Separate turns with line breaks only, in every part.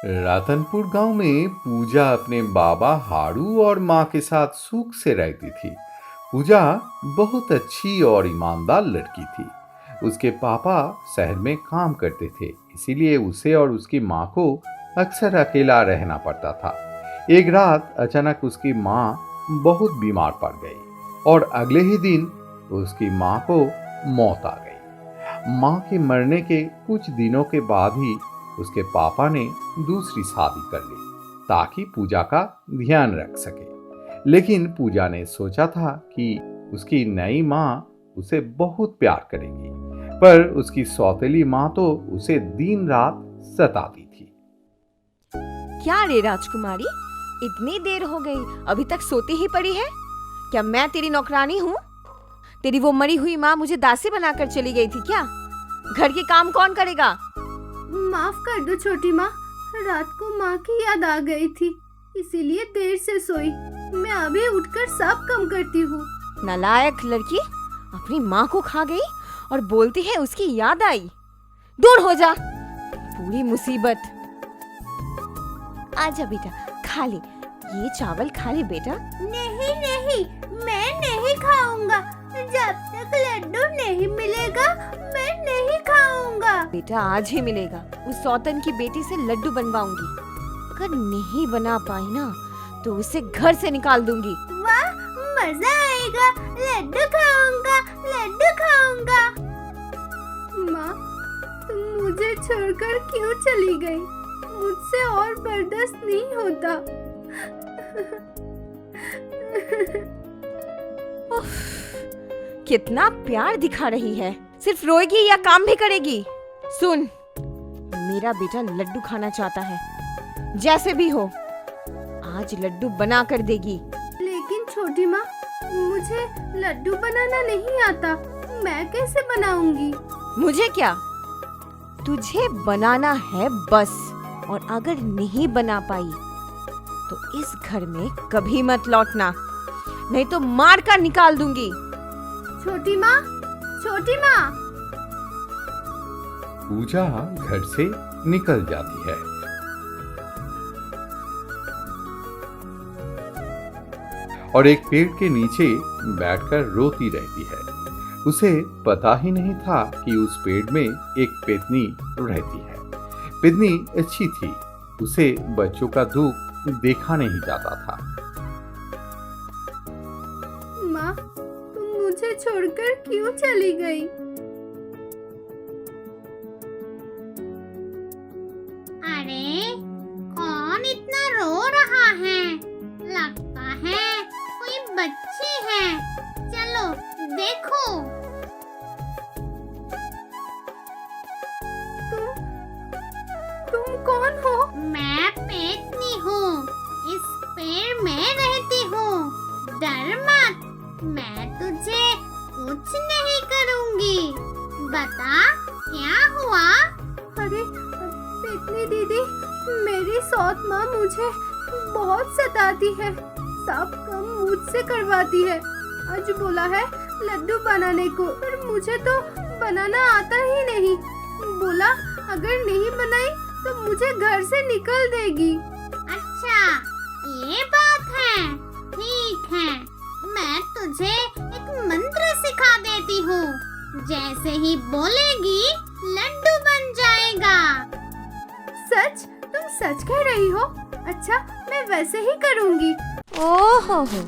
रतनपुर गांव में पूजा अपने बाबा हाड़ू और माँ के साथ सुख से रहती थी। पूजा बहुत अच्छी और ईमानदार लड़की थी। उसके पापा शहर में काम करते थे, इसीलिए उसे और उसकी माँ को अक्सर अकेला रहना पड़ता था। एक रात अचानक उसकी माँ बहुत बीमार पड़ गई और अगले ही दिन उसकी माँ को मौत आ गई। माँ के मरने के कुछ दिनों के बाद ही उसके पापा ने दूसरी शादी कर ली ताकि पूजा का ध्यान रख सके। लेकिन पूजा ने सोचा था कि उसकी नई माँ उसे बहुत प्यार करेगी, पर उसकी सौतेली माँ तो उसे दिन रात सताती थी।
क्या रे राजकुमारी, इतनी देर हो गई, अभी तक सोती ही पड़ी है? क्या मैं तेरी नौकरानी हूँ? तेरी वो मरी हुई माँ मुझे दासी बनाकर चली गई थी क्या? घर के काम कौन करेगा?
माफ कर दो छोटी माँ, रात को माँ की याद आ गई थी, इसीलिए देर से सोई। मैं अभी उठकर सब काम करती हूँ।
नालायक लड़की, अपनी माँ को खा गई और बोलती है उसकी याद आई। दूर हो जा, पूरी मुसीबत। आजा बेटा, खा ले, ये चावल खा ले बेटा।
नहीं नहीं, मैं नहीं खाऊंगा। जब तक लड्डू नहीं मिलेगा मैं नहीं खाऊंगा।
बेटा आज ही मिलेगा, उस सौतन की बेटी से लड्डू बनवाऊंगी। अगर नहीं बना पाई ना तो उसे घर से निकाल दूंगी।
वाह, मजा आएगा, लड्डू खाऊंगा, लड्डू खाऊंगा। माँ, तुम मुझे छोड़कर क्यों चली गई? मुझसे और बर्दाश्त नहीं होता।
कितना प्यार दिखा रही है, सिर्फ रोएगी या काम भी करेगी? सुन, मेरा बेटा लड्डू खाना चाहता है, जैसे भी हो आज लड्डू बना कर देगी।
लेकिन छोटी माँ, मुझे लड्डू बनाना नहीं आता, मैं कैसे बनाऊंगी?
मुझे क्या, तुझे बनाना है बस। और अगर नहीं बना पाई तो इस घर में कभी मत लौटना, नहीं तो मार कर निकाल दूंगी।
छोटी माँ, छोटी माँ।
पूजा घर से निकल जाती है। और एक पेड़ के नीचे बैठकर रोती रहती है। उसे पता ही नहीं था कि उस पेड़ में एक पेतनी रहती है। पेतनी अच्छी थी, उसे बच्चों का दुख देखा नहीं जाता था।
माँ, तुम मुझे छोड़कर क्यों चली गई?
अरे, कौन इतना रो रहा है? लगता है कोई बच्ची है। चलो देखो।
तुम कौन हो?
मैं पेतनी हूँ, इस पेड़ में रहती हूँ। डर मत, मैं तुझे कुछ नहीं करूँगी। बता क्या हुआ?
अरे पेतनी दीदी, मेरी सौत माँ मुझे बहुत सताती है, सब काम मुझसे करवाती है। आज बोला है लड्डू बनाने को, पर मुझे तो बनाना आता ही नहीं। बोला अगर नहीं बनाई तो मुझे घर से निकल देगी।
अच्छा, ये बात है। ठीक है, मैं तुझे एक मंत्र सिखा देती हूँ। जैसे ही बोलेगी लड्डू बन जाएगा।
सच? तुम सच कह रही हो? अच्छा, मैं वैसे ही करूँगी।
ओहो हो,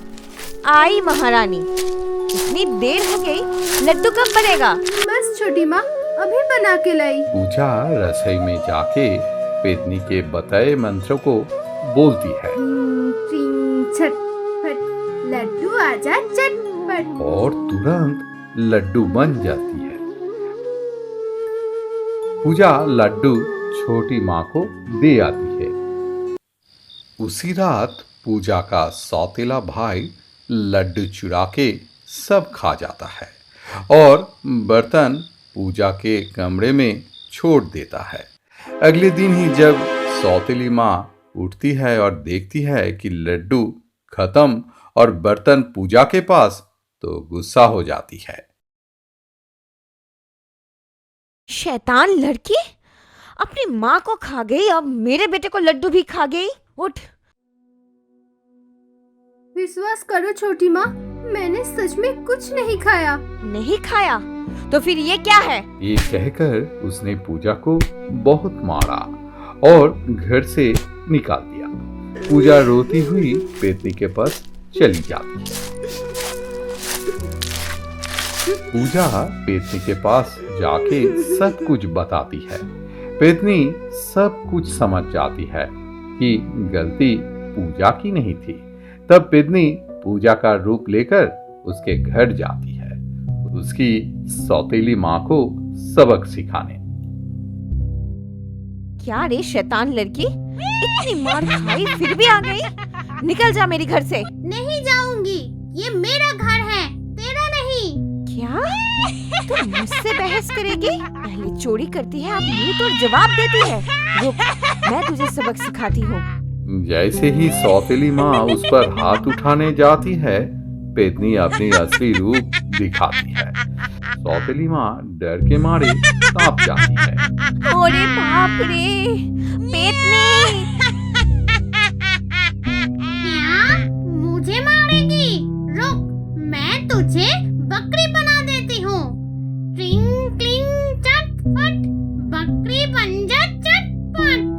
आई महारानी, इतनी देर हो गई, लड्डू कब बनेगा?
बस छोटी माँ, अभी बना के लाई।
पूजा रसोई में जाके पेतनी के बताए मंत्र को बोलती है।
ट्रिंग छटपट, लड्डू आजा चटपट।
और तुरंत लड्डू बन जाती है। पूजा लड्डू छोटी माँ को दे आती है। उसी रात पूजा का सौतेला भाई लड्डू चुरा के सब खा जाता है और बर्तन पूजा के कमरे में छोड़ देता है। अगले दिन ही जब सौतेली माँ उठती है और देखती है कि लड्डू खत्म और बर्तन पूजा के पास, तो गुस्सा हो जाती है।
शैतान लड़की, अपनी माँ को खा गई, अब मेरे बेटे को लड्डू भी खा गई। उठ।
विश्वास करो छोटी माँ, मैंने सच में कुछ नहीं खाया।
नहीं खाया तो फिर ये क्या है?
ये कहकर उसने पूजा को बहुत मारा और घर से निकाल दिया। पूजा रोती हुई पेतनी के पास चली जाती है। पूजा पेतनी के पास जाके सब कुछ बताती है। पेतनी सब कुछ समझ जाती है कि गलती पूजा की नहीं थी। तब पेतनी पूजा का रूप लेकर उसके घर जाती है, उसकी सौतेली माँ को सबक सिखाने।
क्या रे शैतान लड़की, इतनी मार खाई फिर भी आ गई? निकल जा मेरे घर से।
नहीं जाऊंगी, ये मेरा घर है, तेरा नहीं।
क्या तू मुझसे बहस करेगी? पहले चोरी करती है, अब मुंह तोड़ जवाब देती है। रुक, मैं तुझे सबक सिखाती हूँ।
जैसे ही सौतेली माँ उस पर हाथ उठाने जाती है, पेतनी अपनी असली रूप दिखाती है। सौतेली माँ डर के मारे कांप जाती है।
अरे बाप रे, पेतनी!
क्या मुझे मारेगी? रुक, मैं तुझे बकरी बना देती हूँ। ट्रिंग क्लिंग चटपट, बकरी बन जा चटपट।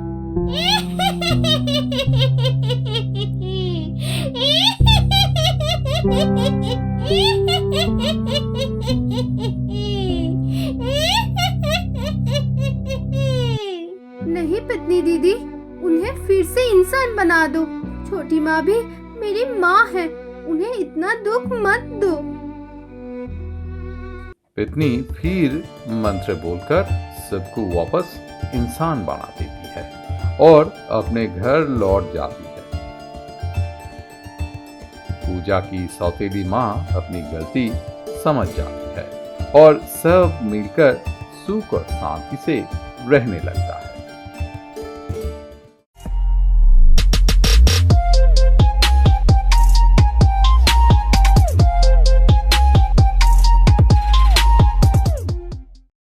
नहीं पेतनी दीदी, उन्हें फिर से इंसान बना दो। छोटी माँ भी मेरी माँ है, उन्हें इतना दुख मत दो।
पेतनी फिर मंत्र बोलकर सबको वापस इंसान बना देती है और अपने घर लौट जाती है। पूजा की सौतेली माँ अपनी गलती समझ जाती है और सब मिलकर सुख और शांति से रहने लगता है।